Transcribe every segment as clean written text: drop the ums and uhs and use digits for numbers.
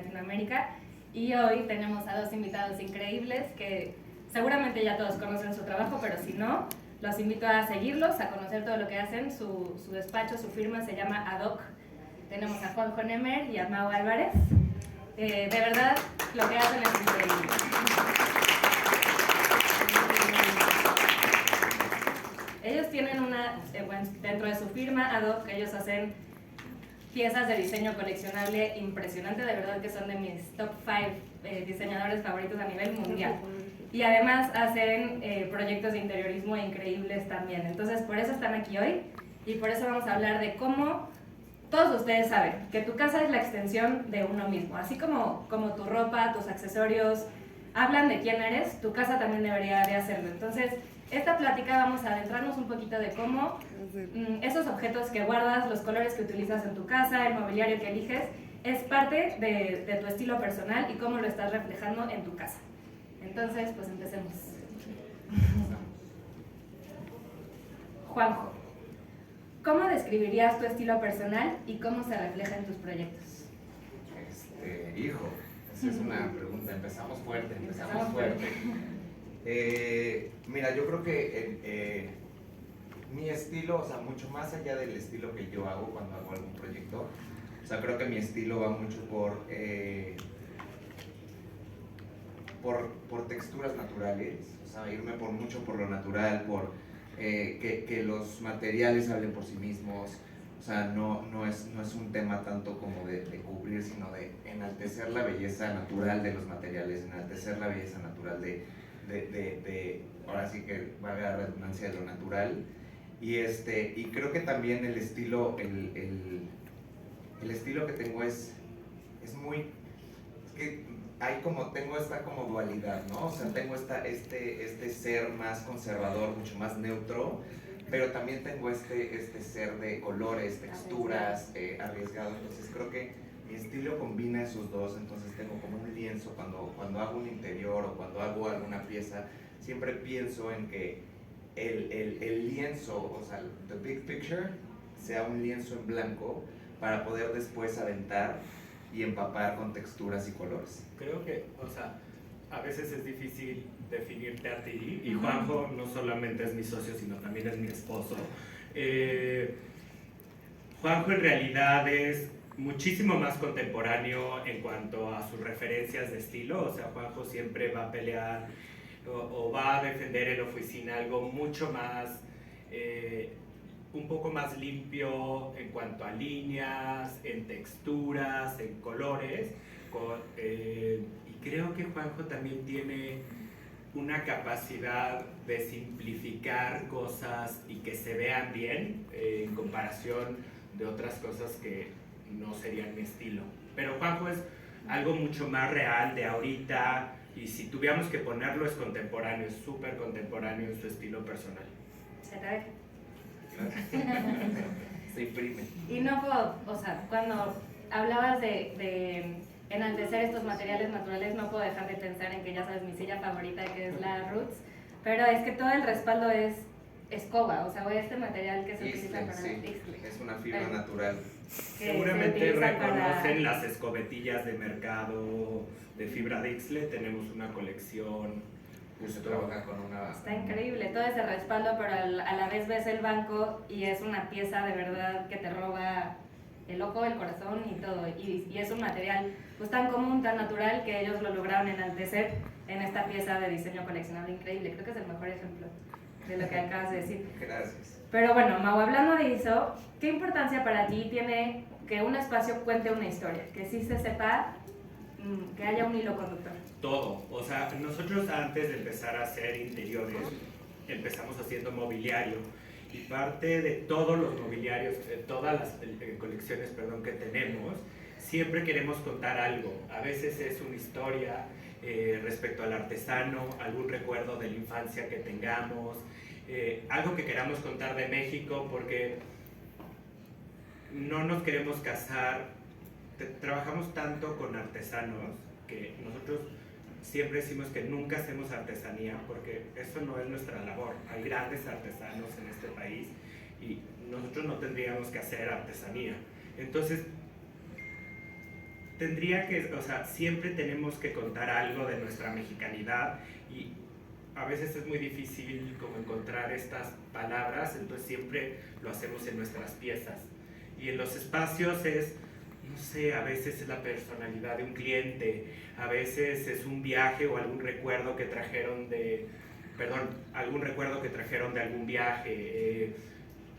Latinoamérica. Y hoy tenemos a dos invitados increíbles que seguramente ya todos conocen su trabajo, pero si no, los invito a seguirlos, a conocer todo lo que hacen. Su despacho, su firma se llama Ad-Hoc. Tenemos a Juanjo Nemer y a Mau Álvarez. De verdad, lo que hacen es increíble. Ellos tienen dentro de su firma Ad-Hoc, ellos hacen piezas de diseño coleccionable impresionante, de verdad que son de mis top 5 diseñadores favoritos a nivel mundial. Y además hacen proyectos de interiorismo increíbles también. Entonces, por eso están aquí hoy y por eso vamos a hablar de cómo todos ustedes saben que tu casa es la extensión de uno mismo. Así como tu ropa, tus accesorios hablan de quién eres, tu casa también debería de hacerlo. Entonces, esta plática vamos a adentrarnos un poquito de cómo esos objetos que guardas, los colores que utilizas en tu casa, el mobiliario que eliges, es parte de tu estilo personal y cómo lo estás reflejando en tu casa. Entonces, pues empecemos. Juanjo, ¿cómo describirías tu estilo personal y cómo se refleja en tus proyectos? Hijo, esa es una pregunta. Empezamos fuerte. Mira, yo creo que mi estilo, o sea, mucho más allá del estilo que yo hago cuando hago algún proyecto, o sea, creo que mi estilo va mucho por texturas naturales, o sea, irme mucho por lo natural, por que los materiales hablen por sí mismos. O sea, no es un tema tanto como de cubrir, sino de enaltecer la belleza natural de los materiales, enaltecer la belleza natural de ahora sí que valga la redundancia, de lo natural. Y creo que también el estilo que tengo es muy, es que tengo esta como dualidad, ¿no? O sea, tengo este ser más conservador, mucho más neutro, pero también tengo este ser de colores, texturas, arriesgado. Entonces creo que mi estilo combina esos dos. Entonces tengo como un lienzo cuando hago un interior o cuando hago alguna pieza, siempre pienso en que el lienzo, o sea, the big picture, sea un lienzo en blanco para poder después aventar y empapar con texturas y colores. Creo que, o sea, a veces es difícil definirte a ti, y Juanjo no solamente es mi socio, sino también es mi esposo. Juanjo en realidad es muchísimo más contemporáneo en cuanto a sus referencias de estilo. O sea, Juanjo siempre va a pelear o va a defender en oficina algo mucho más, un poco más limpio en cuanto a líneas, en texturas, en colores. Y creo que Juanjo también tiene una capacidad de simplificar cosas y que se vean bien en comparación de otras cosas que no serían mi estilo. Pero Juanjo es algo mucho más real de ahorita, y si tuviéramos que ponerlo, es contemporáneo, es súper contemporáneo en su estilo personal. Se te ve. Se imprime. Y no puedo, o sea, cuando hablabas de enaltecer estos materiales naturales, no puedo dejar de pensar en que ya sabes mi silla favorita, que es la Roots, pero es que todo el respaldo es escoba, o sea, este material que se utiliza para Ixtle, es una fibra natural. Seguramente reconocen las escobetillas de mercado de fibra de Ixtle. Tenemos una colección. Se trabaja con una... Está increíble, todo ese respaldo, pero a la vez ves el banco y es una pieza de verdad que te roba el ojo, el corazón y todo. Y es un material pues tan común, tan natural, que ellos lo lograron enaltecer en esta pieza de diseño coleccionable increíble. Creo que es el mejor ejemplo de lo que acabas de decir. Gracias. Pero bueno, Mau, hablando de eso, ¿qué importancia para ti tiene que un espacio cuente una historia? Que sí se sepa, que haya un hilo conductor. Todo. O sea, nosotros antes de empezar a hacer interiores, empezamos haciendo mobiliario. Y parte de todos los mobiliarios, todas las colecciones, que tenemos, siempre queremos contar algo. A veces es una historia respecto al artesano, algún recuerdo de la infancia que tengamos, algo que queramos contar de México, porque no nos queremos casar. Trabajamos tanto con artesanos que nosotros siempre decimos que nunca hacemos artesanía, porque eso no es nuestra labor. Hay grandes artesanos en este país y nosotros no tendríamos que hacer artesanía. Entonces, tendría que, o sea, siempre tenemos que contar algo de nuestra mexicanidad y a veces es muy difícil como encontrar estas palabras, entonces siempre lo hacemos en nuestras piezas. Y en los espacios es, no sé, a veces es la personalidad de un cliente, a veces es un viaje o algún recuerdo que trajeron de, algún recuerdo que trajeron de algún viaje,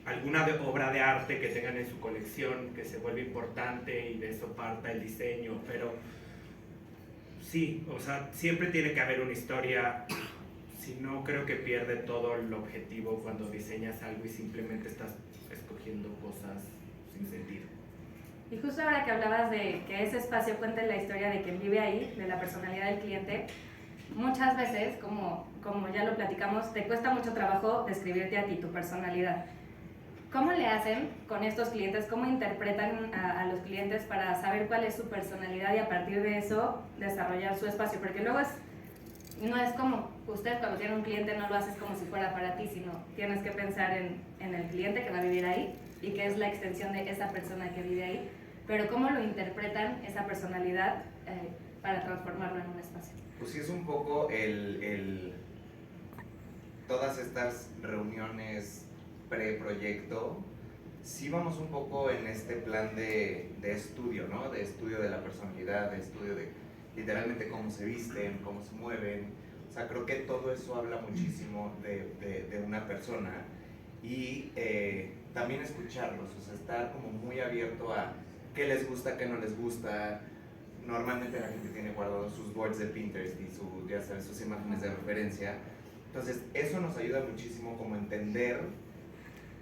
alguna obra de arte que tengan en su colección que se vuelve importante y de eso parta el diseño, pero sí, o sea, siempre tiene que haber una historia, si no creo que pierde todo el objetivo cuando diseñas algo y simplemente estás escogiendo cosas sin sentido. Y justo ahora que hablabas de que ese espacio cuente la historia de quien vive ahí, de la personalidad del cliente, muchas veces, como ya lo platicamos, te cuesta mucho trabajo describirte a ti, tu personalidad. ¿Cómo le hacen con estos clientes? ¿Cómo interpretan a los clientes para saber cuál es su personalidad y a partir de eso desarrollar su espacio? Porque luego no es como usted cuando tiene un cliente no lo haces como si fuera para ti, sino tienes que pensar en el cliente que va a vivir ahí y que es la extensión de esa persona que vive ahí. Pero ¿cómo lo interpretan esa personalidad para transformarlo en un espacio? Pues sí, es un poco todas estas reuniones pre-proyecto, sí vamos un poco en este plan de estudio, ¿no? De estudio de la personalidad, de estudio de literalmente cómo se visten, cómo se mueven. O sea, creo que todo eso habla muchísimo de una persona y también escucharlos, o sea, estar como muy abierto a qué les gusta, qué no les gusta. Normalmente la gente tiene guardados sus boards de Pinterest y ya sabes, sus imágenes de referencia. Entonces, eso nos ayuda muchísimo como a entender,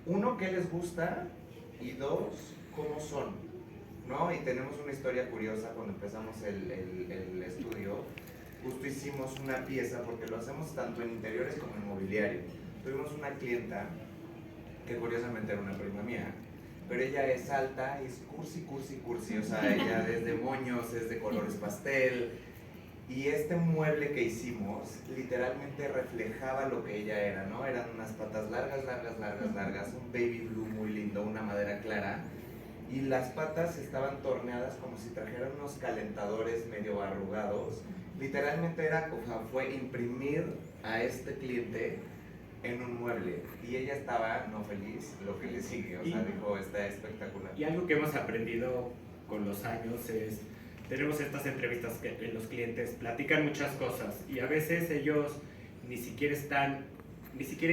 uno, qué les gusta y dos, cómo son, ¿no? Y tenemos una historia curiosa cuando empezamos el estudio. Justo hicimos una pieza, porque lo hacemos tanto en interiores como en mobiliario. Tuvimos una clienta, que curiosamente era una prima mía, pero ella es alta y es cursi, o sea, ella es de moños, es de colores pastel, y este mueble que hicimos literalmente reflejaba lo que ella era, ¿no? Eran unas patas largas, un baby blue muy lindo, una madera clara, y las patas estaban torneadas como si trajeran unos calentadores medio arrugados. Literalmente fue imprimir a este cliente en un mueble, y ella estaba no feliz, lo que le sigue, o sea, dijo, está espectacular. Y algo que hemos aprendido con los años es, tenemos estas entrevistas que los clientes platican muchas cosas y a veces ellos ni siquiera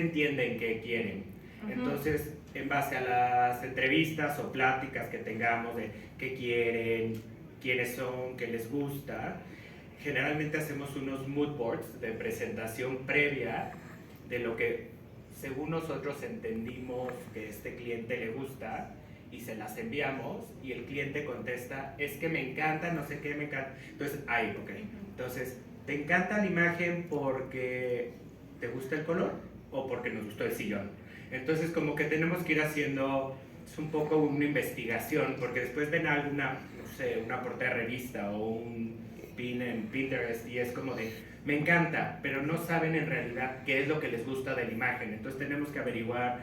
entienden qué quieren. Entonces, en base a las entrevistas o pláticas que tengamos de qué quieren, quiénes son, qué les gusta, generalmente hacemos unos mood boards de presentación previa de lo que según nosotros entendimos que este cliente le gusta y se las enviamos y el cliente contesta, es que me encanta, no sé qué, me encanta. Entonces, ok. Entonces, ¿te encanta la imagen porque te gusta el color o porque nos gustó el sillón? Entonces, como que tenemos que ir haciendo, es un poco una investigación, porque después ven alguna, no sé, una portada de revista o un pin en Pinterest y es como de, me encanta, pero no saben en realidad qué es lo que les gusta de la imagen. Entonces tenemos que averiguar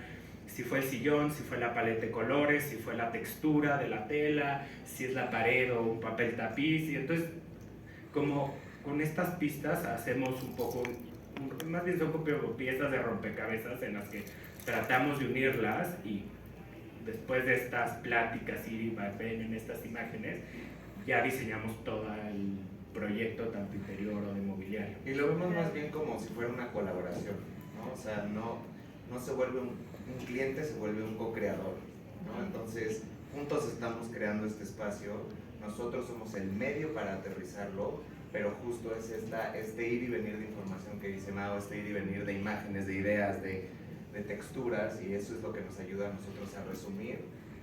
si fue el sillón, si fue la paleta de colores, si fue la textura de la tela, si es la pared o un papel tapiz. Y entonces, como con estas pistas hacemos un poco, más bien son como piezas de rompecabezas en las que tratamos de unirlas y después de estas pláticas y ven en estas imágenes, ya diseñamos todo el proyecto, tanto interior o de mobiliario. Y lo vemos más bien como si fuera una colaboración, ¿no? O sea, no se vuelve un cliente, se vuelve un co-creador, ¿no? Entonces, juntos estamos creando este espacio, nosotros somos el medio para aterrizarlo, pero justo es este ir y venir de información que dice Mao, este ir y venir de imágenes, de ideas, de texturas, y eso es lo que nos ayuda a nosotros a resumir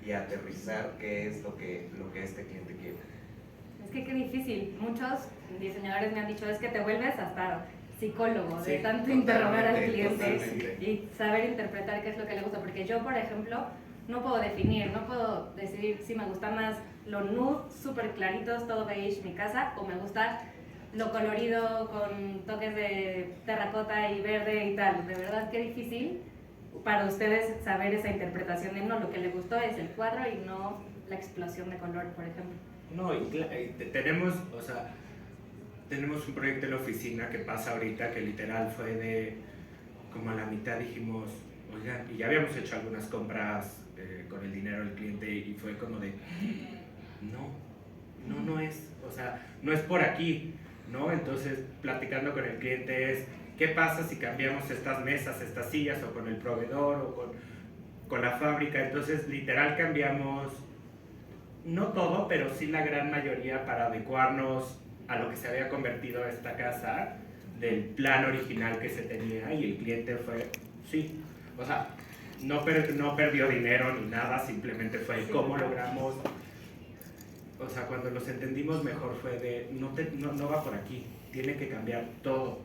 y a aterrizar qué es lo que este cliente quiere. Es que qué difícil. Muchos diseñadores me han dicho, es que te vuelves hasta psicólogo de tanto interrogar al cliente y saber interpretar qué es lo que le gusta. Porque yo, por ejemplo, no puedo definir, no puedo decidir si me gusta más lo nude, súper claritos, todo beige, mi casa, o me gusta lo colorido con toques de terracota y verde y tal. De verdad, qué difícil para ustedes saber esa interpretación de no, lo que le gustó es el cuadro y no la explosión de color, por ejemplo. No, tenemos, o sea, tenemos un proyecto en la oficina que pasa ahorita que literal fue de como a la mitad dijimos, oigan, y ya habíamos hecho algunas compras con el dinero del cliente y fue como de, no es, o sea, no es por aquí, ¿no? Entonces, platicando con el cliente es, ¿qué pasa si cambiamos estas mesas, estas sillas, o con el proveedor, o con la fábrica? Entonces, literal cambiamos, no todo, pero sí la gran mayoría para adecuarnos a lo que se había convertido esta casa, del plan original que se tenía, y el cliente fue, sí, o sea, no perdió dinero ni nada, simplemente fue cómo logramos, o sea, cuando nos entendimos mejor fue de, no va por aquí, tiene que cambiar todo.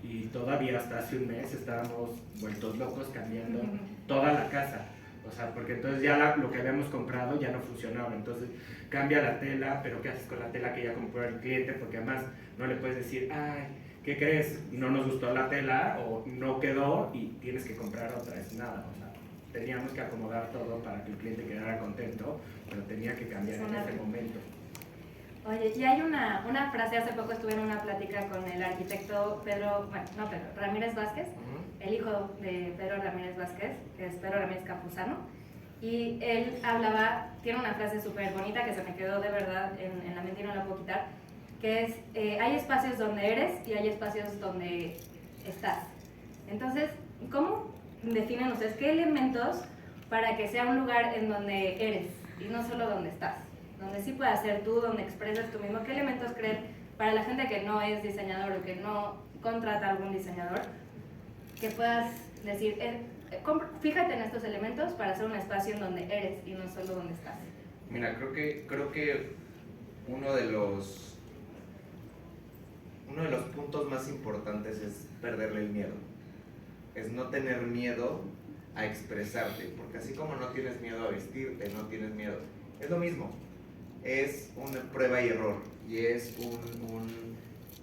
Y todavía hasta hace un mes estábamos vueltos locos cambiando toda la casa. O sea, porque entonces ya lo que habíamos comprado ya no funcionaba. Entonces cambia la tela, pero ¿qué haces con la tela que ya compró el cliente? Porque además no le puedes decir, ay, ¿qué crees? No nos gustó la tela o no quedó y tienes que comprar otra. Es nada. O sea, teníamos que acomodar todo para que el cliente quedara contento, pero tenía que cambiar en ese momento. Oye, y hay una frase, hace poco estuve en una plática con el arquitecto Ramírez Vázquez, el hijo de Pedro Ramírez Vázquez, que es Pedro Ramírez Campuzano, y él tiene una frase súper bonita que se me quedó de verdad en la mente y no la puedo quitar, que es, hay espacios donde eres y hay espacios donde estás. Entonces, ¿cómo definen ustedes qué elementos para que sea un lugar en donde eres y no solo donde estás? Donde sí puedas ser tú, donde expresas tú mismo. ¿Qué elementos creen para la gente que no es diseñador o que no contrata a algún diseñador? Que puedas decir, fíjate en estos elementos para hacer un espacio en donde eres y no solo donde estás. Mira, creo que uno de los puntos más importantes es perderle el miedo. Es no tener miedo a expresarte, porque así como no tienes miedo a vestirte, no tienes miedo, es lo mismo. Es una prueba y error, y es un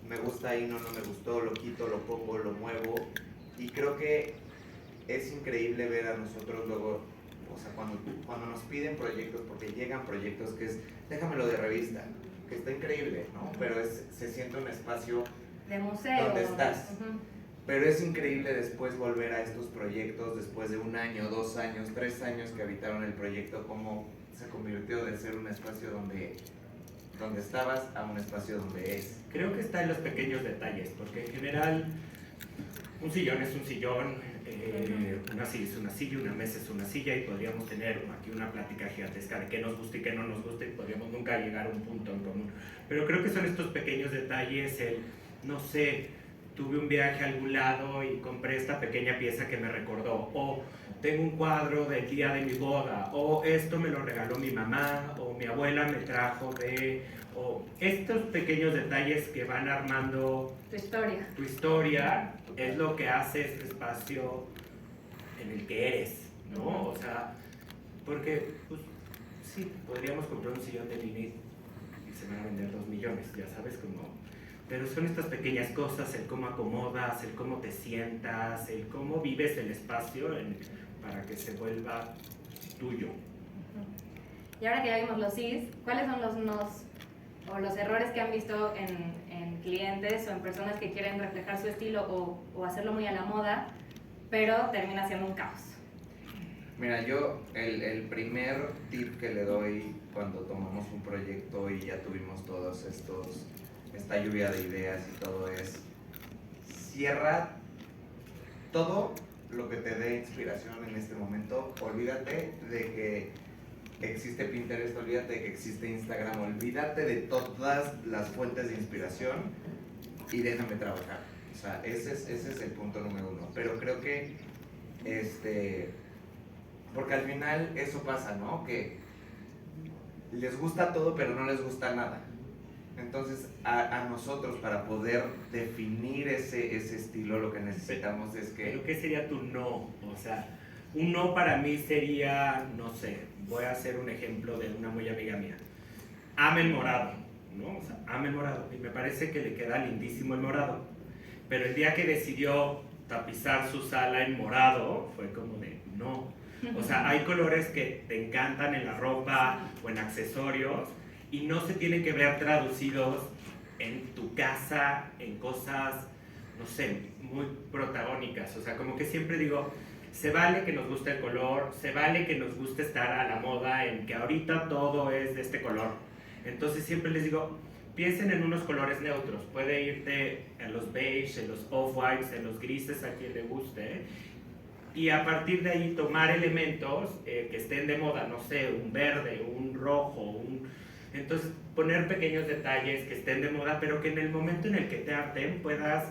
me gusta ahí, no me gustó, lo quito, lo pongo, lo muevo, y creo que es increíble ver a nosotros luego, o sea, cuando nos piden proyectos, porque llegan proyectos que es, déjamelo de revista, que está increíble, ¿no? Pero se siente un espacio de museo, donde estás. Pero es increíble después volver a estos proyectos, después de 1 año, 2 años, 3 años que habitaron el proyecto, cómo se convirtió de ser un espacio donde estabas a un espacio donde es. Creo que está en los pequeños detalles, porque en general un sillón es un sillón, una silla es una silla, una mesa es una silla, y podríamos tener aquí una plática gigantesca de qué nos gusta y qué no nos gusta, y podríamos nunca llegar a un punto en común. Pero creo que son estos pequeños detalles, no sé, tuve un viaje a algún lado y compré esta pequeña pieza que me recordó, o tengo un cuadro del día de mi boda, o esto me lo regaló mi mamá, o mi abuela me trajo o estos pequeños detalles que van armando tu historia es lo que hace este espacio en el que eres, ¿no? O sea, porque, pues, sí, podríamos comprar un sillón de línea y se van a vender 2 millones, ya sabes cómo. Pero son estas pequeñas cosas, el cómo acomodas, el cómo te sientas, el cómo vives el espacio para que se vuelva tuyo. Y ahora que ya vimos los sís, ¿cuáles son los nos o los errores que han visto en clientes o en personas que quieren reflejar su estilo o hacerlo muy a la moda, pero termina siendo un caos? Mira, yo el primer tip que le doy cuando tomamos un proyecto y ya tuvimos todos esta lluvia de ideas y todo es, cierra todo lo que te dé inspiración en este momento. Olvídate de que existe Pinterest, olvídate de que existe Instagram, olvídate de todas las fuentes de inspiración y déjame trabajar. O sea, ese es el punto número 1. Pero creo que, porque al final eso pasa, ¿no? Que les gusta todo, pero no les gusta nada. Entonces, a nosotros, para poder definir ese estilo, lo que necesitamos es que... ¿Pero qué sería tu no? O sea, un no para mí sería, no sé, voy a hacer un ejemplo de una muy amiga mía. Ama el morado, ¿no? O sea, ama el morado. Y me parece que le queda lindísimo el morado. Pero el día que decidió tapizar su sala en morado, fue como de, no. O sea, hay colores que te encantan en la ropa o en accesorios, y no se tienen que ver traducidos en tu casa, en cosas, no sé, muy protagónicas. O sea, como que siempre digo, se vale que nos guste el color, se vale que nos guste estar a la moda en que ahorita todo es de este color. Entonces siempre les digo, piensen en unos colores neutros. Puede irte en los beige, en los off-whites, en los grises, a quien le guste. Y a partir de ahí tomar elementos que estén de moda, no sé, un verde, un rojo, entonces poner pequeños detalles que estén de moda, pero que en el momento en el que te harten puedas,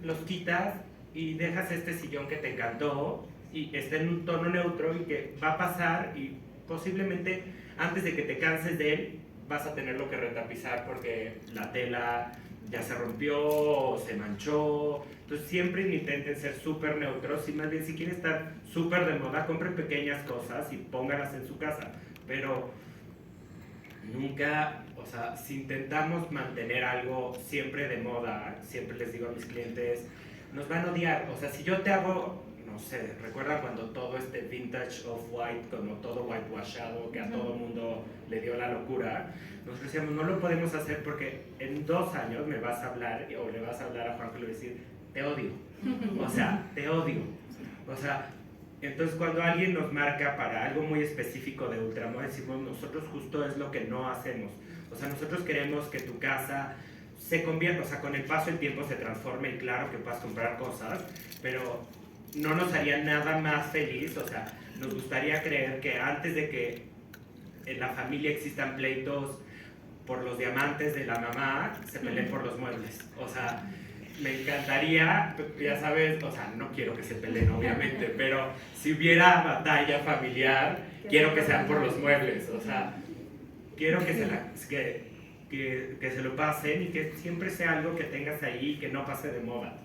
los quitas y dejas este sillón que te encantó y está en un tono neutro y que va a pasar y posiblemente antes de que te canses de él vas a tenerlo que retapizar porque la tela ya se rompió o se manchó. Entonces siempre intenten ser súper neutros y más bien si quieren estar súper de moda, compren pequeñas cosas y pónganlas en su casa. Pero nunca, o sea, si intentamos mantener algo siempre de moda, siempre les digo a mis clientes, nos van a odiar. O sea, si yo te hago, no sé, ¿recuerdan cuando todo este vintage off-white, como todo whitewashado, que a todo mundo le dio la locura? Nosotros decíamos, no lo podemos hacer porque en 2 años me vas a hablar, o le vas a hablar a Juanjo y le vas a decir, te odio. O sea, te odio. O sea, entonces cuando alguien nos marca para algo muy específico de ultramoda, decimos, nosotros justo es lo que no hacemos. O sea, nosotros queremos que tu casa se convierta, o sea, con el paso del tiempo se transforme y claro que puedas comprar cosas, pero no nos haría nada más feliz, o sea, nos gustaría creer que antes de que en la familia existan pleitos por los diamantes de la mamá, se peleen por los muebles. O sea, me encantaría, ya sabes, o sea, no quiero que se peleen obviamente, pero si hubiera batalla familiar, quiero que sean por los muebles, o sea, quiero que se lo pasen y que siempre sea algo que tengas ahí y que no pase de moda.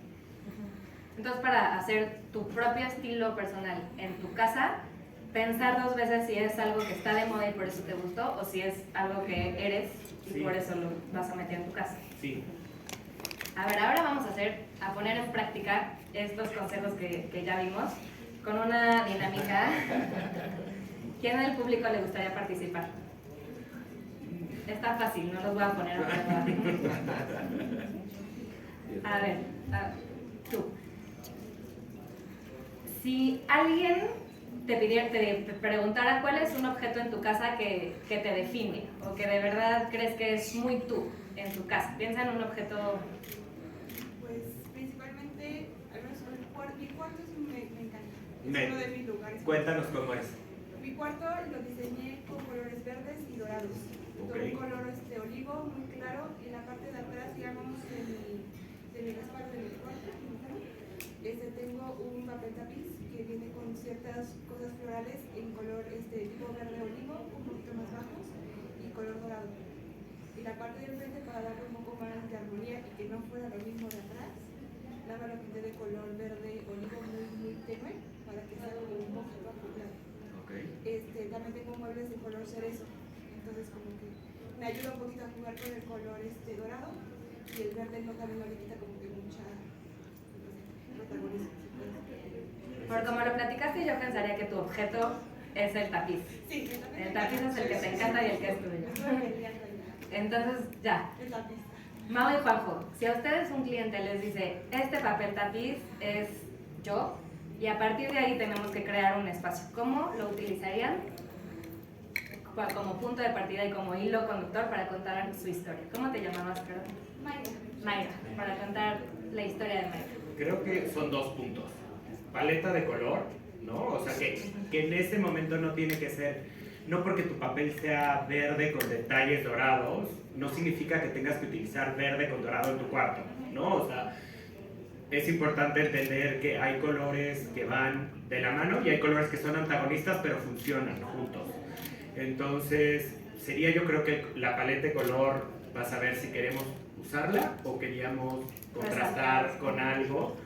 Entonces, para hacer tu propio estilo personal en tu casa, pensar 2 veces si es algo que está de moda y por eso te gustó, o si es algo que eres y por eso lo vas a meter en tu casa. Sí. A ver, ahora vamos a poner en práctica estos consejos que ya vimos con una dinámica. ¿Quién del público le gustaría participar? Está fácil, no los voy a poner a prueba. A ver, tú. Si alguien te preguntara cuál es un objeto en tu casa que te define o que de verdad crees que es muy tú en tu casa, piensa en un objeto. Pues principalmente, al menos mi cuarto me encanta, es uno de mis lugares. Cuéntanos cómo es. Mi cuarto lo diseñé con colores verdes y dorados, Okay. un color olivo muy claro, y en la parte de atrás, digamos, de mi respaldo de mi cuarto, tengo un papel tapiz que viene con ciertas cosas florales en color tipo verde olivo, un poquito más bajos, y color dorado. Y la parte del frente, para darle un poco más de armonía y que no fuera lo mismo de atrás, nada más lo pinté de color verde olivo muy tenue para que sea como un poquito apurado. Okay. También tengo muebles de color cerezo, entonces como que me ayuda un poquito a jugar con el color dorado, y el verde no también no le quita como que mucha protagonismo. Por como lo platicaste, yo pensaría que tu objeto es el tapiz. Sí, El tapiz es el que te encanta y el que es tuyo. Entonces, ya. El tapiz. Mau y Juanjo, si a ustedes un cliente les dice, este papel tapiz es yo, y a partir de ahí tenemos que crear un espacio, ¿cómo lo utilizarían como punto de partida y como hilo conductor para contar su historia? ¿Cómo te llamabas, perdón? Mayra. Mayra, para contar la historia de Mayra. Creo que son 2 puntos. Paleta de color, ¿no? O sea, que en ese momento no tiene que ser, no porque tu papel sea verde con detalles dorados, no significa que tengas que utilizar verde con dorado en tu cuarto, ¿no? O sea, es importante entender que hay colores que van de la mano y hay colores que son antagonistas pero funcionan juntos. Entonces, sería yo creo que la paleta de color, vas a ver si queremos usarla o queríamos contrastar con algo.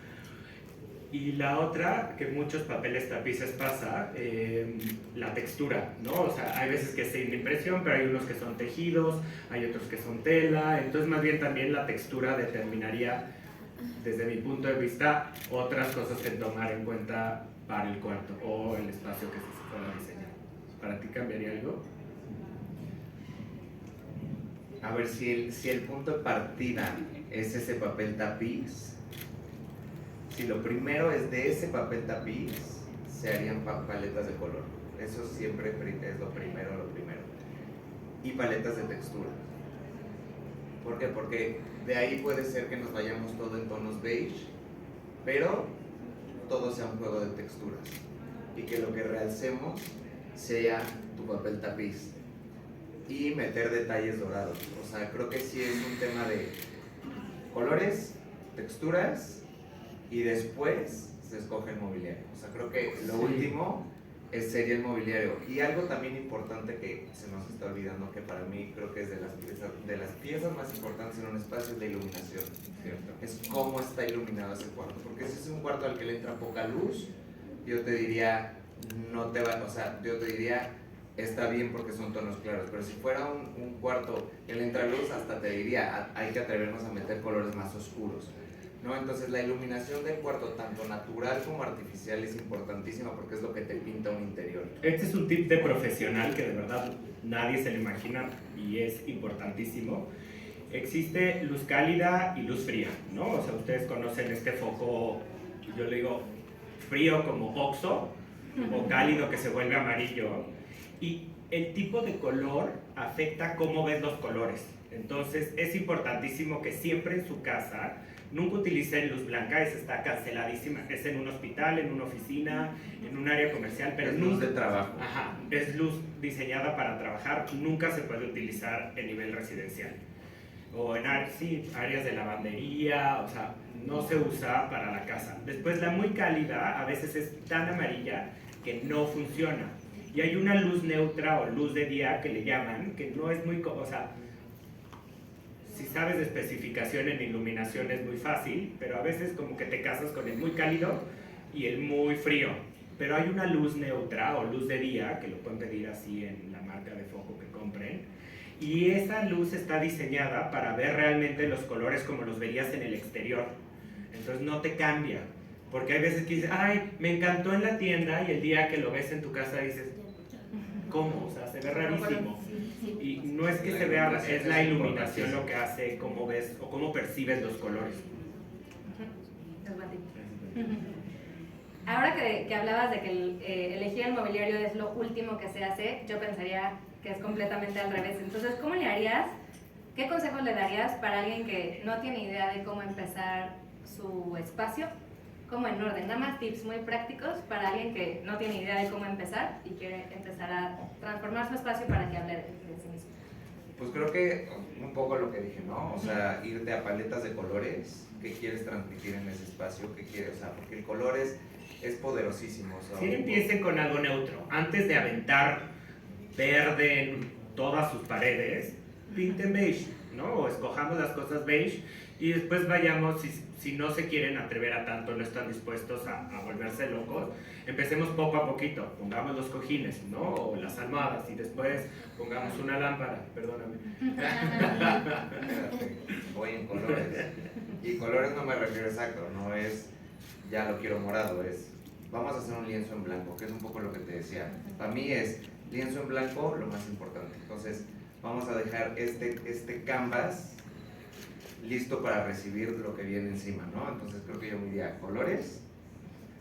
Y la otra, que muchos papeles tapices pasa, la textura, ¿no? O sea, hay veces que es sin impresión, pero hay unos que son tejidos, hay otros que son tela, entonces más bien también la textura determinaría, desde mi punto de vista, otras cosas que tomar en cuenta para el cuarto o el espacio que se fuera a diseñar. ¿Para ti cambiaría algo? A ver, si el punto de partida es ese papel tapiz, si lo primero es de ese papel tapiz, se harían paletas de color. Eso siempre es lo primero. Y paletas de textura. ¿Por qué? Porque de ahí puede ser que nos vayamos todo en tonos beige, pero todo sea un juego de texturas. Y que lo que realcemos sea tu papel tapiz. Y meter detalles dorados. O sea, creo que sí es un tema de colores, texturas y después se escoge el mobiliario. O sea, creo que lo último sería el mobiliario. Y algo también importante que se nos está olvidando, que para mí creo que es de las piezas más importantes en un espacio, es la iluminación. ¿Cierto? Es cómo está iluminado ese cuarto. Porque si es un cuarto al que le entra poca luz, yo te diría, yo te diría, está bien porque son tonos claros, pero si fuera un cuarto que le entra luz, hasta te diría, hay que atrevernos a meter colores más oscuros, ¿no? Entonces la iluminación del cuarto, tanto natural como artificial, es importantísima porque es lo que te pinta un interior. Este es un tip de profesional que de verdad nadie se lo imagina y es importantísimo. Existe luz cálida y luz fría, ¿no? O sea, ustedes conocen este foco, yo le digo frío como oxo, o cálido que se vuelve amarillo. Y el tipo de color afecta cómo ves los colores. Entonces es importantísimo que siempre en su casa nunca utilicen luz blanca, esa está canceladísima. Es en un hospital, en una oficina, en un área comercial, pero es luz de trabajo. Ajá, es luz diseñada para trabajar, nunca se puede utilizar en nivel residencial. O en áreas de lavandería, o sea, no se usa para la casa. Después la muy cálida a veces es tan amarilla que no funciona. Y hay una luz neutra o luz de día que le llaman, que no es muy, o sea, si sabes de especificación en iluminación es muy fácil, pero a veces como que te casas con el muy cálido y el muy frío. Pero hay una luz neutra o luz de día, que lo pueden pedir así en la marca de foco que compren, y esa luz está diseñada para ver realmente los colores como los verías en el exterior. Entonces no te cambia. Porque hay veces que dices, ay, me encantó en la tienda, y el día que lo ves en tu casa dices, ¿cómo? O sea, se ve rarísimo. Y no es que se vea, es la iluminación lo que hace cómo ves o cómo percibes los colores. Ahora que hablabas de que elegir el mobiliario es lo último que se hace, yo pensaría que es completamente al revés. Entonces, ¿cómo le harías? ¿Qué consejos le darías para alguien que no tiene idea de cómo empezar su espacio? Como en orden, nada más tips muy prácticos para alguien que no tiene idea de cómo empezar y quiere empezar a transformar su espacio para que hable de sí mismo. Pues creo que un poco lo que dije, ¿no? O sea, irte a paletas de colores, ¿qué quieres transmitir en ese espacio? ¿Qué quieres? O sea, porque el color es poderosísimo. O sea, Si empiecen con algo neutro, antes de aventar verde en todas sus paredes, pinten beige, ¿no? O escojamos las cosas beige y después vayamos, si no se quieren atrever a tanto, no están dispuestos a volverse locos, empecemos poco a poquito, pongamos los cojines, ¿no? O las almohadas y después pongamos una lámpara, perdóname. Voy en colores. Y colores no me refiero exacto, no es ya lo quiero morado, es vamos a hacer un lienzo en blanco, que es un poco lo que te decía. Para mí es lienzo en blanco lo más importante. Entonces vamos a dejar este canvas listo para recibir lo que viene encima, ¿no? Entonces creo que yo me iría a colores.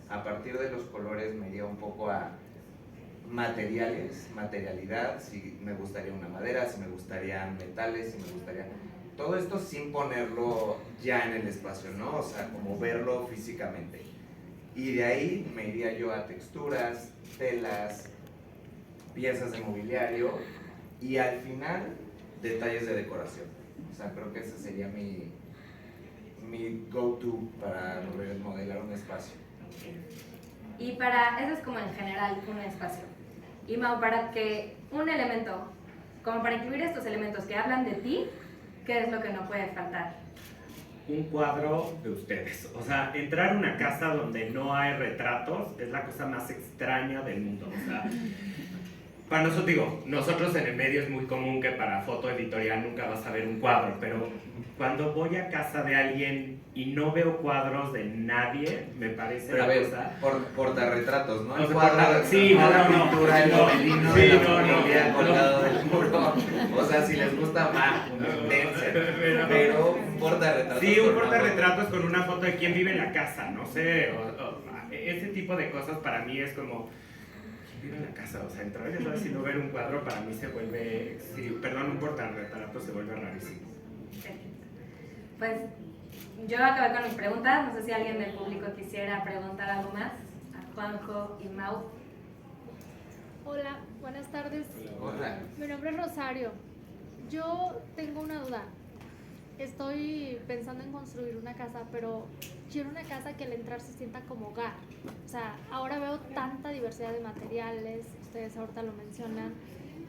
A partir de los colores me iría un poco a materiales, materialidad, si me gustaría una madera, si me gustarían metales, si me gustaría... Todo esto sin ponerlo ya en el espacio, ¿no? O sea, como verlo físicamente. Y de ahí me iría yo a texturas, telas, piezas de mobiliario y al final detalles de decoración. O sea, creo que ese sería mi go-to para modelar un espacio. Y eso es como en general un espacio. Y Mau, para que un elemento, como para incluir estos elementos que hablan de ti, ¿qué es lo que no puede faltar? Un cuadro de ustedes. O sea, entrar a una casa donde no hay retratos es la cosa más extraña del mundo. O sea, para nosotros, nosotros en el medio es muy común que para foto editorial nunca vas a ver un cuadro, pero cuando voy a casa de alguien y no veo cuadros de nadie, me parece Pero a la ver, cosa. portarretratos, ¿no? O sea, El cuadro, sí, no, la no, pintura, el no, novelino sí, de la no, familia no, colgado del muro. O sea, si les gusta, va, dense. Pero un portarretratos. Sí, un con una portarretratos con una foto de quién vive en la casa, no sé, ese tipo de cosas para mí es como, ¿quién vive en la casa? O sea, entrar y así no ver un cuadro para mí se vuelve, sí, perdón, un portarretratos se vuelve rarísimo. Pues yo acabé con mis preguntas, no sé si alguien del público quisiera preguntar algo más a Juanjo y Mau. Hola, buenas tardes. Hola. Mi nombre es Rosario. Yo tengo una duda. Estoy pensando en construir una casa, pero quiero una casa que al entrar se sienta como hogar. O sea, ahora veo tanta diversidad de materiales, ustedes ahorita lo mencionan,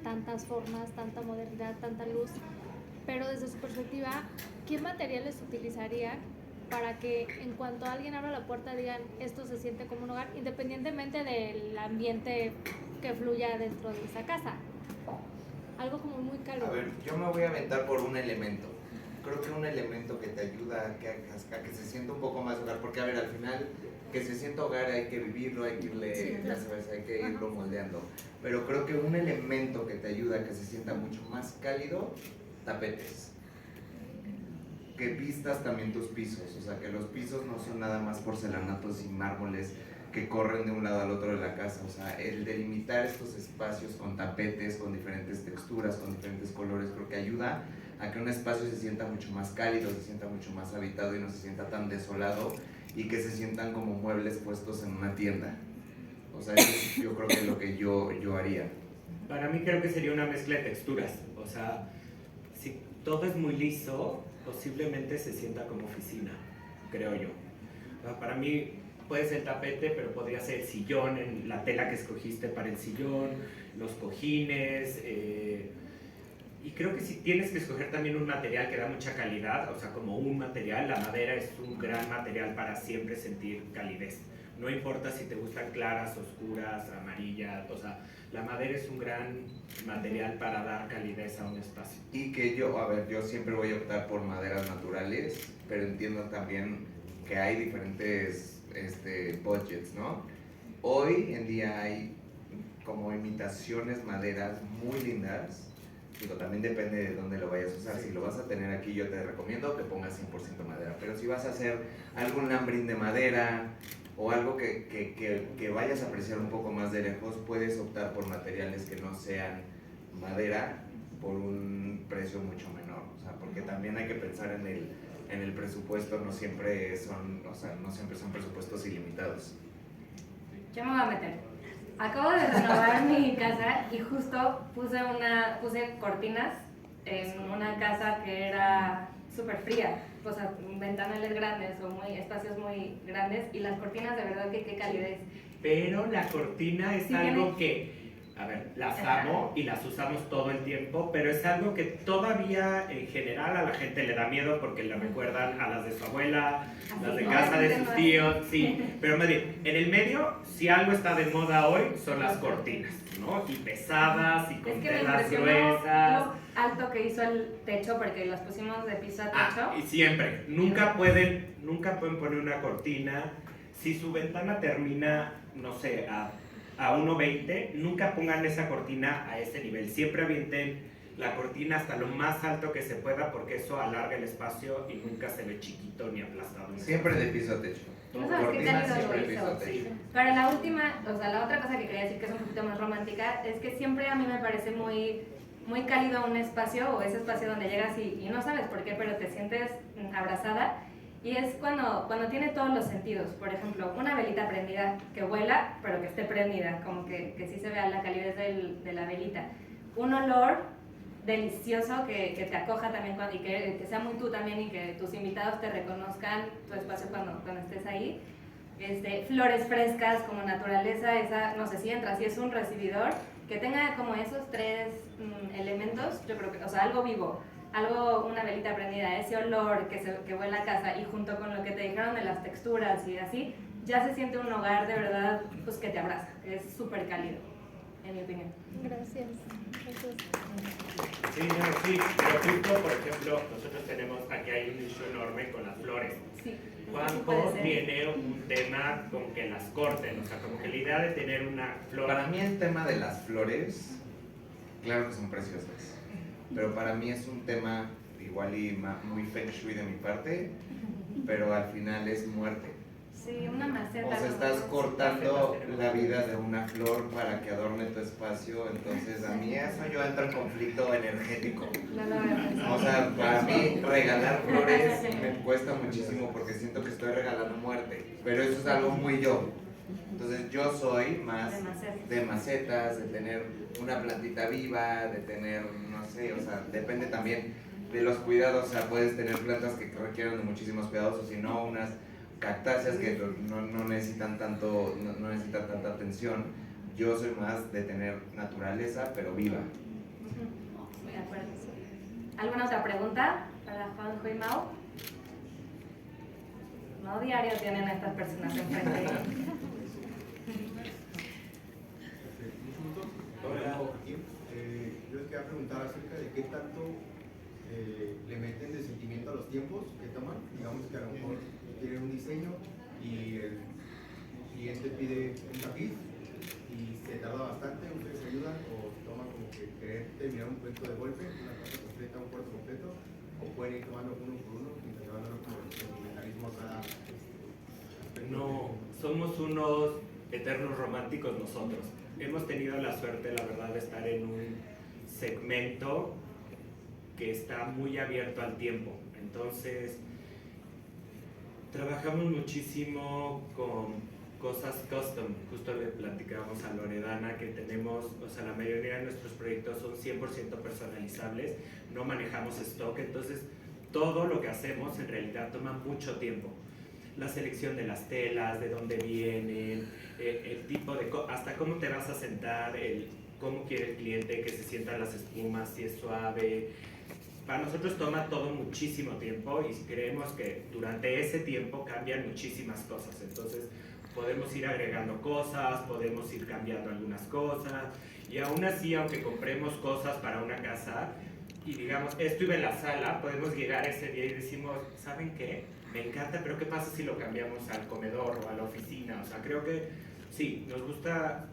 tantas formas, tanta modernidad, tanta luz, pero desde su perspectiva, ¿qué materiales utilizarían para que en cuanto alguien abra la puerta digan esto se siente como un hogar, independientemente del ambiente que fluya dentro de esa casa? Algo como muy cálido. A ver, yo me voy a aventar por un elemento. Creo que un elemento que te ayuda a que se sienta un poco más hogar, porque a ver, al final, que se sienta hogar hay que vivirlo, hay que irle, Sí, ya sabes, hay que irlo moldeando. Pero creo que un elemento que te ayuda a que se sienta mucho más cálido, tapetes. Que vistas también tus pisos, o sea, que los pisos no son nada más porcelanatos y mármoles que corren de un lado al otro de la casa, o sea, el delimitar estos espacios con tapetes, con diferentes texturas, con diferentes colores, creo que ayuda a que un espacio se sienta mucho más cálido, se sienta mucho más habitado y no se sienta tan desolado y que se sientan como muebles puestos en una tienda. O sea, eso yo creo que es lo que yo haría. Para mí creo que sería una mezcla de texturas, o sea, si todo es muy liso, posiblemente se sienta como oficina, creo yo. Para mí puede ser tapete, pero podría ser el sillón, en la tela que escogiste para el sillón, los cojines, y creo que si tienes que escoger también un material que da mucha calidad, o sea, como un material, la madera es un gran material para siempre sentir calidez. No importa si te gustan claras, oscuras, amarillas, o sea, la madera es un gran material para dar calidez a un espacio. Y que yo siempre voy a optar por maderas naturales, pero entiendo también que hay diferentes budgets, ¿no? Hoy en día hay como imitaciones maderas muy lindas. Digo, también depende de dónde lo vayas a usar. Si lo vas a tener aquí, yo te recomiendo que pongas 100% madera. Pero si vas a hacer algún lambrín de madera o algo que vayas a apreciar un poco más de lejos, puedes optar por materiales que no sean madera por un precio mucho menor. O sea, porque también hay que pensar en el presupuesto, no siempre son presupuestos ilimitados. Yo me voy a meter. Acabo de renovar mi casa y justo puse cortinas en una casa que era súper fría, o sea, ventanales grandes o espacios muy grandes, y las cortinas de verdad que qué calidez. Pero la cortina es Sí, algo que, a ver, las amo y las usamos todo el tiempo, pero es algo que todavía en general a la gente le da miedo porque le recuerdan a las de su abuela, las de casa de sus tíos, sí. Pero más bien, en el medio, si algo está de moda hoy, son las cortinas, ¿no? Y pesadas y con Es que me telas impresionó gruesas. lo alto que hizo el techo porque las pusimos de piso a techo. Y siempre, nunca pueden poner una cortina. Si su ventana termina, no sé, a 1.20, nunca pongan esa cortina a ese nivel. Siempre avienten la cortina hasta lo más alto que se pueda porque eso alarga el espacio y nunca se ve chiquito ni aplastado. Siempre de piso a techo. No sabes qué Cortinas cálido siempre lo de hizo. piso a techo. Pero la otra cosa que quería decir que es un poquito más romántica es que siempre a mí me parece muy, muy cálido un espacio o ese espacio donde llegas y no sabes por qué, pero te sientes abrazada. Y es cuando tiene todos los sentidos. Por ejemplo, una velita prendida que huela, pero que esté prendida, como que sí se vea la calidez de la velita. Un olor delicioso que te acoja también y que sea muy tú también y que tus invitados te reconozcan tu espacio cuando estés ahí. Flores frescas como naturaleza, no sé si entra, si es un recibidor, que tenga como esos tres elementos, yo creo que, o sea, algo vivo. Una velita prendida, ese olor que huele a casa y junto con lo que te dijeron de las texturas y así, ya se siente un hogar de verdad pues que te abraza, que es súper cálido. en mi opinión. Gracias. Eso es. Sí, no, sí, pero justo, por ejemplo, nosotros tenemos, aquí hay un issue enorme con las flores. Sí. Juanjo tiene un tema con que las corten, o sea, como que la idea de tener una flor... Para mí el tema de las flores, claro que son preciosas, pero para mí es un tema igual y muy feng shui de mi parte, pero al final es muerte. Sí, una maceta. O sea, estás cortando la vida de una flor para que adorne tu espacio, entonces a mí eso yo entro en conflicto energético. O sea, para mí regalar flores me cuesta muchísimo porque siento que estoy regalando muerte, pero eso es algo muy yo. Entonces yo soy más de macetas, de tener una plantita viva, de tener, no sé, o sea, depende también de los cuidados, o sea, puedes tener plantas que requieren de muchísimos cuidados o si no, unas cactáceas que no necesitan tanto, no necesitan tanta atención. Yo soy más de tener naturaleza, pero viva. De acuerdo. ¿Alguna otra pregunta para Juanjo y Mau? No diario tienen a estas personas enfrente. Hola. Yo les quería preguntar acerca de qué tanto le meten de sentimiento a los tiempos que toman. Digamos que a lo mejor tienen un diseño y el cliente pide un tapiz y se tarda bastante, ustedes ayudan o toman como que querer terminar un proyecto de golpe, una casa completa, un cuarto completo, o pueden ir tomando uno por uno y llevándolo como el sentimentalismo a cada aspecto. No, somos unos eternos románticos nosotros. Hemos tenido la suerte, la verdad, de estar en un segmento que está muy abierto al tiempo. Entonces, trabajamos muchísimo con cosas custom. Justo le platicábamos a Loredana que tenemos, o sea, la mayoría de nuestros proyectos son 100% personalizables, no manejamos stock, entonces todo lo que hacemos en realidad toma mucho tiempo. La selección de las telas, de dónde vienen, el tipo de... hasta cómo te vas a sentar, cómo quiere el cliente que se sientan las espumas, si es suave. Para nosotros toma todo muchísimo tiempo y creemos que durante ese tiempo cambian muchísimas cosas. Entonces podemos ir agregando cosas, podemos ir cambiando algunas cosas y aún así, aunque compremos cosas para una casa y digamos, esto iba en la sala, podemos llegar ese día y decimos, ¿saben qué? Me encanta, pero ¿qué pasa si lo cambiamos al comedor o a la oficina? O sea, creo que sí, nos gusta,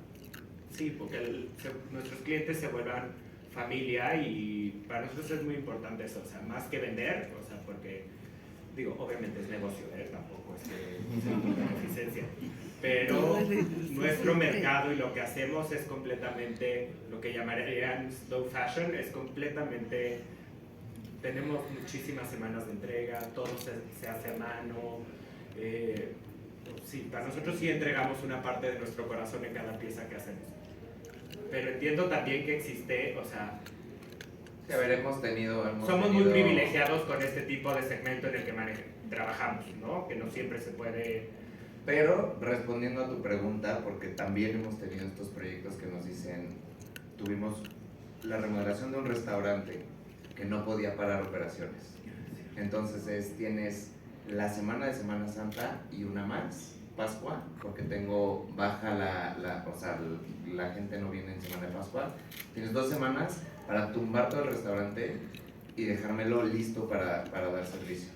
sí, porque nuestros clientes se vuelvan familia y para nosotros es muy importante eso, o sea, más que vender, o sea, porque, digo, obviamente es negocio, tampoco es que sea una beneficencia, pero nuestro mercado y lo que hacemos es completamente, lo que llamarían slow fashion, es completamente... Tenemos muchísimas semanas de entrega, todo se hace a mano. Sí, para nosotros sí entregamos una parte de nuestro corazón en cada pieza que hacemos. Pero entiendo también que existe, o sea... Sí, a ver, somos muy privilegiados con este tipo de segmento en el que trabajamos, ¿no? Que no siempre se puede... Pero respondiendo a tu pregunta, porque también hemos tenido estos proyectos que nos dicen, tuvimos la remodelación de un restaurante que no podía parar operaciones. Entonces tienes la semana de Semana Santa y una más, Pascua, porque tengo baja o sea, la gente no viene en Semana de Pascua. Tienes 2 semanas para tumbar todo el restaurante y dejármelo listo para dar servicio.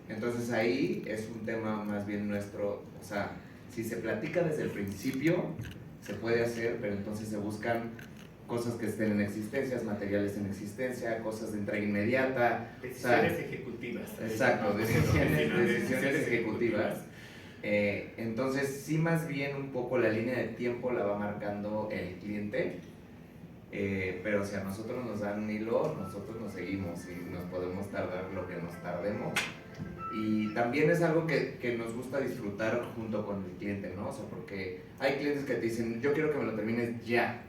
Entonces ahí es un tema más bien nuestro, o sea, si se platica desde el principio, se puede hacer, pero entonces se buscan cosas que estén en existencias, materiales en existencia, cosas de entrega inmediata. Decisiones ejecutivas. Exacto, decisiones ejecutivas. Entonces, sí, más bien un poco la línea de tiempo la va marcando el cliente, pero si a nosotros nos dan un hilo, nosotros nos seguimos y nos podemos tardar lo que nos tardemos. Y también es algo que nos gusta disfrutar junto con el cliente, ¿no? O sea, porque hay clientes que te dicen, yo quiero que me lo termines ya.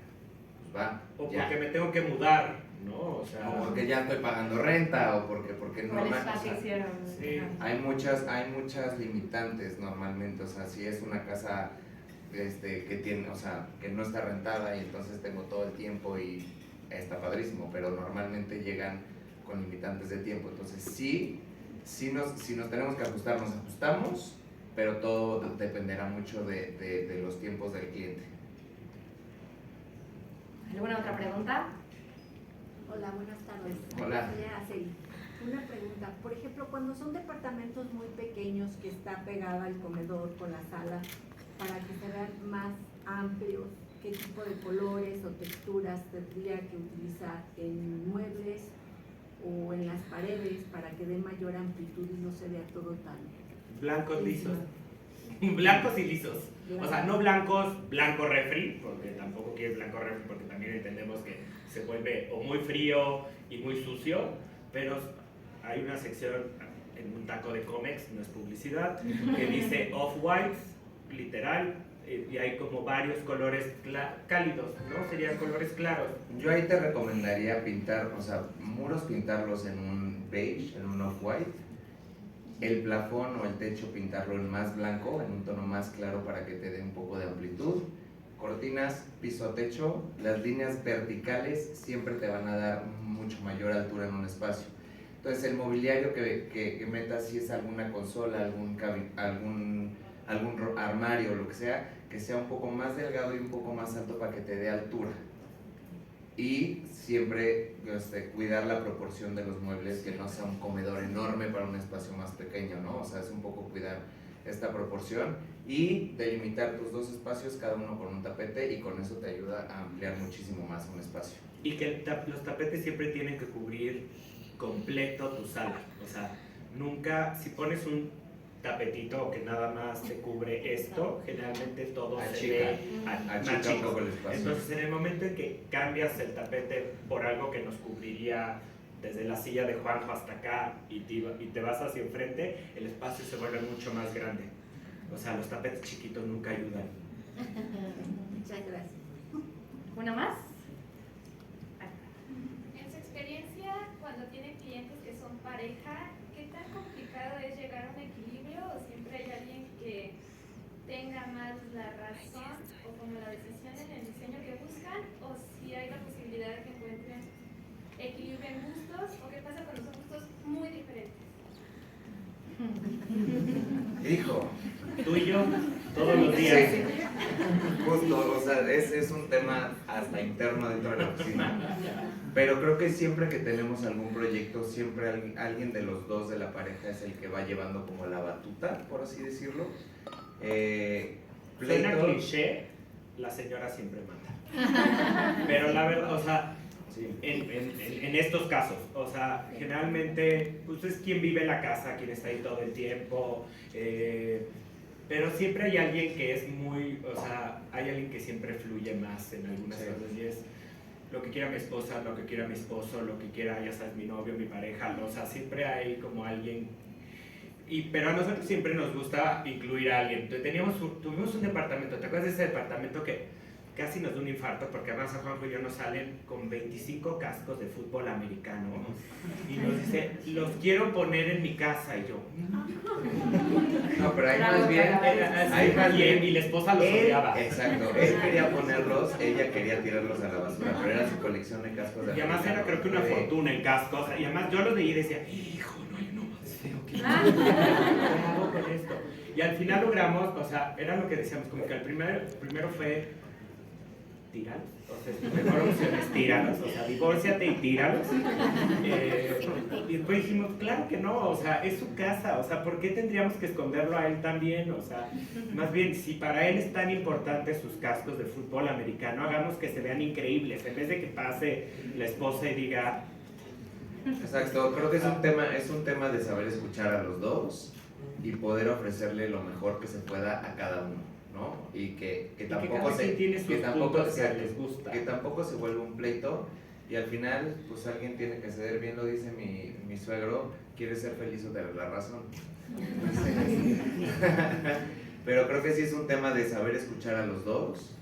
Va, o ya. porque me tengo que mudar, ¿no? O sea, o porque ya estoy pagando renta, o porque no normalmente, sí. hay muchas limitantes normalmente, o sea, si es una casa que tiene, o sea, que no está rentada y entonces tengo todo el tiempo y está padrísimo, pero normalmente llegan con limitantes de tiempo, entonces si nos tenemos que ajustar, nos ajustamos, pero todo dependerá mucho de los tiempos del cliente. ¿Alguna otra pregunta? Hola, buenas tardes. Hola. Soy Araceli. Una pregunta, por ejemplo, cuando son departamentos muy pequeños que está pegado al comedor con la sala, para que se vean más amplios, ¿qué tipo de colores o texturas tendría que utilizar en muebles o en las paredes para que dé mayor amplitud y no se vea todo tan Blancos lisos. Blancos y lisos. O sea, no blancos, blanco refri, porque tampoco quieres blanco refri, porque también entendemos que se vuelve o muy frío y muy sucio, pero hay una sección en un taco de Comex, no es publicidad, que dice off-white, literal, y hay como varios colores cálidos, ¿no? Serían colores claros. Yo ahí te recomendaría pintar, o sea, muros pintarlos en un beige, en un off-white, el plafón o el techo pintarlo en más blanco, en un tono más claro para que te dé un poco de amplitud. Cortinas, piso a techo, las líneas verticales siempre te van a dar mucho mayor altura en un espacio. Entonces el mobiliario que metas, si es alguna consola, algún armario o lo que sea un poco más delgado y un poco más alto para que te dé altura. Y siempre cuidar la proporción de los muebles, que no sea un comedor enorme para un espacio más pequeño, ¿no? O sea, es un poco cuidar esta proporción y delimitar tus dos espacios, cada uno con un tapete, y con eso te ayuda a ampliar muchísimo más un espacio. Y que los tapetes siempre tienen que cubrir completo tu sala. O sea, nunca, si pones un tapetito que nada más te cubre esto, generalmente todo se ve más Achica un chico. poco el espacio. Entonces, en el momento en que cambias el tapete por algo que nos cubriría desde la silla de Juanjo hasta acá y te vas hacia enfrente, el espacio se vuelve mucho más grande. O sea, los tapetes chiquitos nunca ayudan. Muchas gracias. ¿Una más? En su experiencia, cuando tienen clientes que son pareja, ¿qué tan complicado es llegar a un equilibrio? ¿O siempre hay alguien que tenga más la razón o como la decisión en el diseño que buscan? ¿O si hay la posibilidad de que encuentren equilibrio en gustos? ¿O qué pasa cuando son gustos muy diferentes? Hijo, Tú y yo, todos los días. sí, justo, o sea, es un tema hasta interno dentro de la oficina, pero creo que siempre que tenemos algún proyecto, siempre alguien de los dos de la pareja es el que va llevando como la batuta, por así decirlo. Suena cliché, la señora siempre manda. Pero la verdad, o sea, Sí. en estos casos, o sea, generalmente, pues es quien vive la casa, quien está ahí todo el tiempo, pero siempre hay alguien que es muy, o sea, hay alguien que siempre fluye más en algunas Sí. cosas, y es lo que quiera mi esposa, lo que quiera mi esposo, lo que quiera, ya sabes, mi novio, mi pareja, o sea, siempre hay como alguien. Pero a nosotros siempre nos gusta incluir a alguien. Tuvimos un departamento, ¿te acuerdas de ese departamento que casi nos da un infarto? Porque además a Juanjo y yo nos salen con 25 cascos de fútbol americano y nos dice, los quiero poner en mi casa, y yo... No, pero ahí más bien, ahí más bien, y la esposa los él, odiaba. exacto, él quería ponerlos, ella quería tirarlos a la basura, pero era su colección de cascos de Y además era, creo que una de- fortuna en cascos, y además yo los veía y decía, hijo, no hay uno más feo que yo. ¿Cómo hago con esto? Y al final logramos, o sea, era lo que decíamos, como que el primero fue tíralos, o sea, tu mejor opción es tíralos, o sea, divórciate y tíralos. Y después dijimos, claro que no, o sea, es su casa, o sea, ¿por qué tendríamos que esconderlo a él también? O sea, más bien, si para él es tan importante sus cascos de fútbol americano, hagamos que se vean increíbles, en vez de que pase la esposa y diga... Exacto, creo que es un tema de saber escuchar a los dos y poder ofrecerle lo mejor que se pueda a cada uno, ¿no? Y que tampoco cada quien tiene sus puntos que exacto, les gusta. que tampoco se vuelva un pleito, y al final pues alguien tiene que ceder. Bien lo dice mi suegro, ¿quieres ser feliz o tener la razón? Pero creo que sí es un tema de saber escuchar a los dos,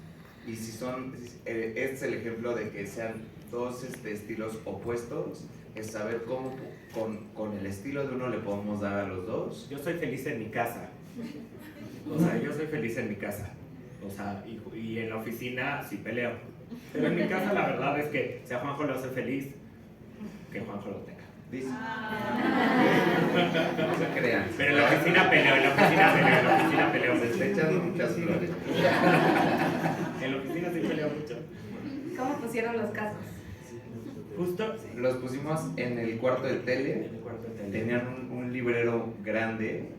y si son, este es el ejemplo de que sean dos estilos opuestos, es saber cómo con el estilo de uno le podemos dar a los dos. Yo soy feliz en mi casa. O sea, yo soy feliz en mi casa. O sea, y en la oficina sí peleo. Pero en mi casa la verdad es que si a Juanjo lo hace feliz, que Juanjo lo tenga. Dice. No se crean. Pero en la oficina peleo, en la oficina peleo. Se está echando muchas flores. En la oficina sí peleo mucho. ¿Cómo pusieron los cascos? Justo Los pusimos en el cuarto de en tele, el cuarto de tele. tenían un librero grande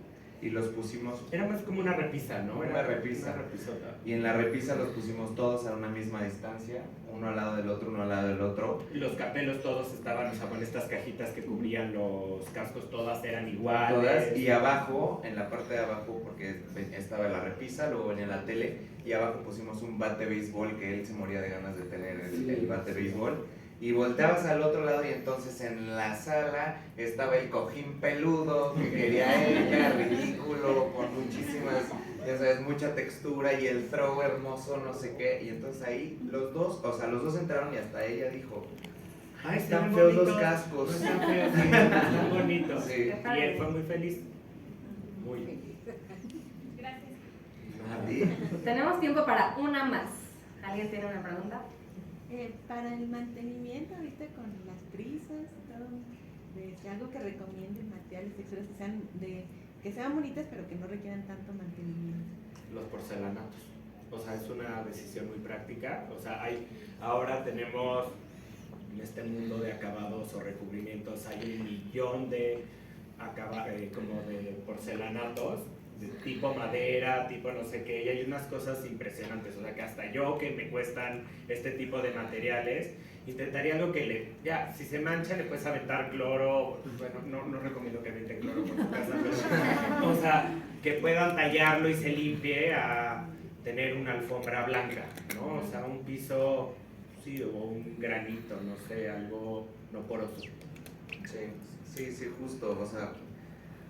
y los pusimos, Era más como una repisa, ¿no? Una Era repisa. Una repisota. y en la repisa los pusimos todos a una misma distancia, uno al lado del otro, uno al lado del otro. Los capelos todos estaban, o sea, con estas cajitas que cubrían los cascos, todas eran iguales. Todas, y abajo, en la parte de abajo, porque estaba la repisa, luego venía la tele, y abajo pusimos un bat de béisbol, que él se moría de ganas de tener el bat de béisbol, y volteabas al otro lado y entonces en la sala estaba el cojín peludo que quería ella, ridículo, con muchísimas, ya sabes, mucha textura, y el throw hermoso, no sé qué, y entonces ahí los dos entraron y hasta ella dijo, Ay, están están feos los bonitos. cascos. No están feos, sí, están bonitos. Sí. Y él fue muy feliz. Muy. Gracias. A ti. Tenemos tiempo para una más. ¿Alguien tiene una pregunta? Para el mantenimiento ahorita con las prisas y todo, algo que recomienden materiales texturas que sean bonitas pero que no requieran tanto mantenimiento. Los porcelanatos. O sea, es una decisión muy práctica. O sea, ahora tenemos en este mundo de acabados o recubrimientos, hay 1 millón de como de porcelanatos de tipo madera, tipo no sé qué, y hay unas cosas impresionantes. O sea, que hasta yo, que me cuestan este tipo de materiales, intentaría algo que si se mancha le puedes aventar cloro. Bueno, no recomiendo que avienten cloro por su casa, pero, o sea, que puedan tallarlo y se limpie a tener una alfombra blanca, ¿no? O sea, un piso, sí, o un granito, no sé, algo no poroso. Sí, justo, o sea,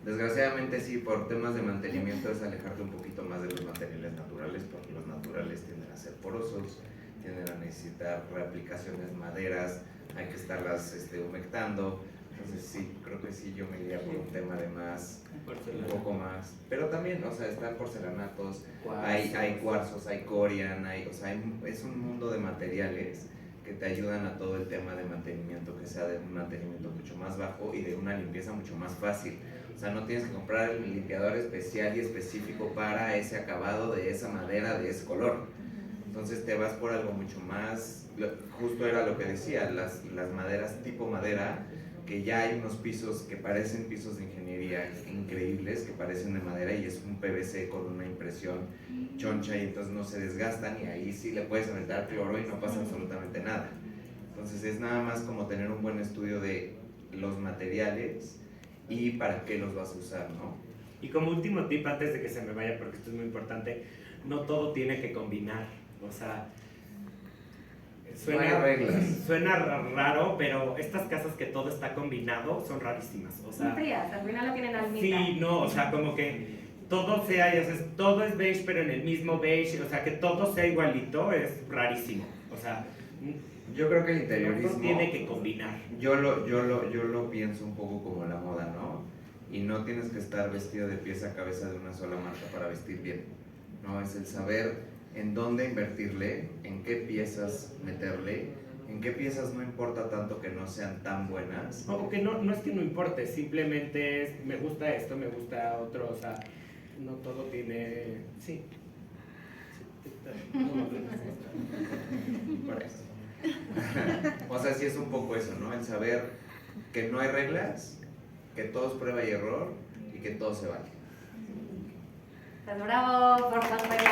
desgraciadamente sí, por temas de mantenimiento es alejarte un poquito más de los materiales naturales, porque los naturales tienden a ser porosos, tienden a necesitar reaplicaciones maderas, hay que estarlas humectando. Entonces sí, creo que sí, yo me iría por un tema de más, un poco más, pero también, o sea, están porcelanatos, hay cuarzos, hay corian, es un mundo de materiales que te ayudan a todo el tema de mantenimiento, que sea de un mantenimiento mucho más bajo y de una limpieza mucho más fácil. O sea, no tienes que comprar el limpiador especial y específico para ese acabado de esa madera, de ese color. Entonces te vas por algo mucho más, justo era lo que decía, las maderas tipo madera, que ya hay unos pisos que parecen pisos de ingeniería increíbles, que parecen de madera y es un PVC con una impresión choncha y entonces no se desgastan, y ahí sí le puedes aventar cloro y no pasa absolutamente nada. Entonces es nada más como tener un buen estudio de los materiales y para qué los vas a usar, ¿no? Y como último tip, antes de que se me vaya, porque esto es muy importante, no todo tiene que combinar. O sea, suena raro, pero estas casas que todo está combinado son rarísimas. O sea, Son frías, al final lo tienen almita. sí, no, o sea, como que todo sea, ya sabes, todo es beige, pero en el mismo beige, o sea, que todo sea igualito es rarísimo. O sea, yo creo que el no interiorismo tiene que combinar. yo lo pienso un poco como la moda, ¿no? Y no tienes que estar vestido de pies a cabeza de una sola marca para vestir bien, ¿no? Es el saber en dónde invertirle, en qué piezas meterle, en qué piezas no importa tanto que no sean tan buenas. O que no es que no importe, simplemente es, me gusta esto, me gusta otro, o sea, no todo tiene... Sí. Por eso. O sea, sí es un poco eso, ¿no? El saber que no hay reglas, que todo es prueba y error y que todo se vale. Pues bravo por las reglas.